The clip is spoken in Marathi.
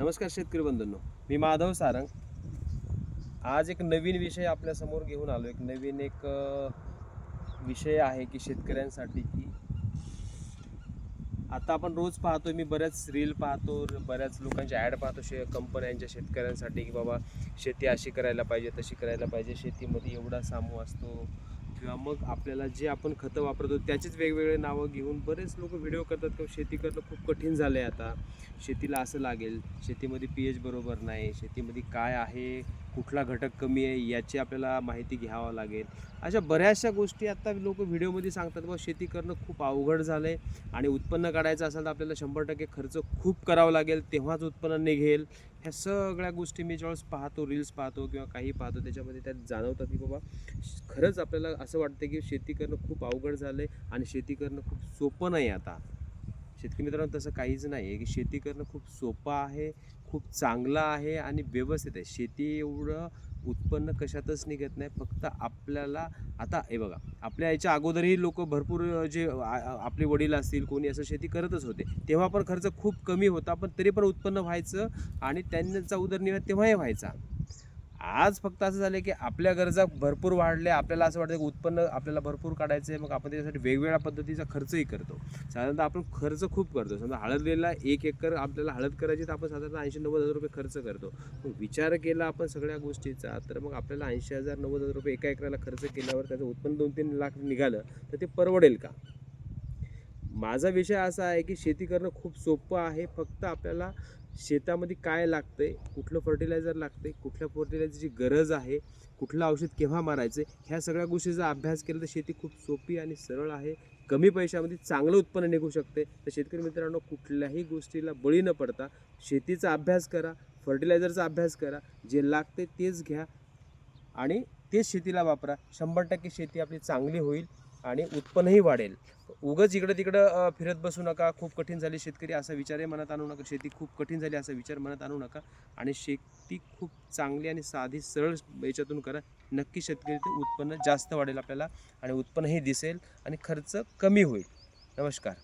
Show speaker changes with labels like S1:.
S1: नमस्कार शेतकरी बंधूंनो, मी माधव सारंग। आज एक नवीन विषय आपल्यासमोर घेऊन आलो। एक नवीन विषय आहे की शेतकऱ्यांसाठी की आता आपण रोज पाहतो, मी बऱ्याच रील पाहतो, बऱ्याच लोकांचे ॲड पाहतो कंपन्यांच्या शेतकऱ्यांसाठी की बाबा शेती अशी करायला पाहिजे, तशी करायला पाहिजे, शेतीमध्ये एवढा सामू असतो किंवा मग आपल्याला जे आपण खतं वापरतो त्याचीच वेगवेगळे नावं घेऊन बरेच लोक व्हिडिओ करतात की शेती करणं खूप कठीण झालं आहे। आता शेतीला असं लागेल, शेतीमध्ये पीएच बरोबर नाही, शेतीमध्ये काय आहे, कुठला घटक कमी आहे याची आपल्याला माहिती घ्यावं लागेल। अशा बऱ्याचशा गोष्टी आता लोक व्हिडिओमध्ये सांगतात बा शेती करणं खूप अवघड झालं आहे आणि उत्पन्न काढायचं असेल तर आपल्याला 100% खर्च खूप करावा लागेल तेव्हाच उत्पन्न निघेल। ह्या सगळ्या गोष्टी मी ज्यावेळेस पाहतो, रील्स पाहतो किंवा काही पाहतो, त्याच्यामध्ये त्यात जाणवतात की बाबा खरंच आपल्याला असं वाटतं की शेती करणं खूप अवघड झालं आहे आणि शेती करणं खूप सोपं नाही। आता शेतकरी मित्रांनो, तसं काहीच नाही आहे की शेती करणं खूप सोपं आहे, खूप चांगलं आहे आणि व्यवस्थित आहे। शेती एवढं उत्पन्न कशातच निघत नाही, फक्त आपल्याला आता हे बघा, आपल्या याच्या अगोदरही लोक भरपूर जे आपले वडील असतील कोणी असं शेती करतच होते, तेव्हा पण खर्च खूप कमी होता, पण तरी पण उत्पन्न व्हायचं आणि त्यांचा उदरनिर्वाह तेव्हाही व्हायचा। आज फक्त असं झालं की आपल्या गरजा भरपूर वाढल्या, आपल्याला असं वाटतं की उत्पन्न आपल्याला भरपूर काढायचं आहे, मग आपण त्याच्यासाठी वेगवेगळ्या पद्धतीचा खर्चही करतो। साधारणतः आपण खर्च खूप करतो। समजा हळदीला 1 एकर आपल्याला हळद करायची तर आपण साधारण 80-90 हजार रुपये खर्च करतो। मग विचार केला आपण सगळ्या गोष्टीचा तर मग आपल्याला 80,000-90,000 रुपये एका एकराला खर्च केल्यावर त्याचं उत्पन्न 2-3 लाख निघालं तर ते परवडेल का? माझा विषय असा आहे की शेती करणं खूप सोपं आहे, फक्त आपल्याला शेतामध्ये काय लागतंय, कुठलं फर्टिलायझर लागतंय, कुठल्या फर्टिलायझरची गरज आहे, कुठलं औषध केव्हा मारायचं, ह्या सगळ्या गोष्टीचा अभ्यास केला तर शेती खूप सोपी आणि सरळ आहे। कमी पैशामध्ये चांगलं उत्पन्न निघू शकते। तर शेतकरी मित्रांनो, कुठल्याही गोष्टीला बळी न पडता शेतीचा अभ्यास करा, फर्टिलायझरचा अभ्यास करा, जे लागते तेच घ्या आणि तेच शेतीला वापरा। 100% शेती आपली चांगली होईल आणि उत्पन्नही वाढेल। उगाच इकडं तिकडं फिरत बसू नका, खूप कठीण झाली शेतकरी असा विचारही मनात आणू नका, शेती खूप कठीण झाली असा विचार मनात आणू नका आणि शेती खूप चांगली आणि साधी सरळ याच्यातून करा। नक्की शेतकरी उत्पन्न जास्त वाढेल आपल्याला आणि उत्पन्नही दिसेल आणि खर्च कमी होईल। नमस्कार।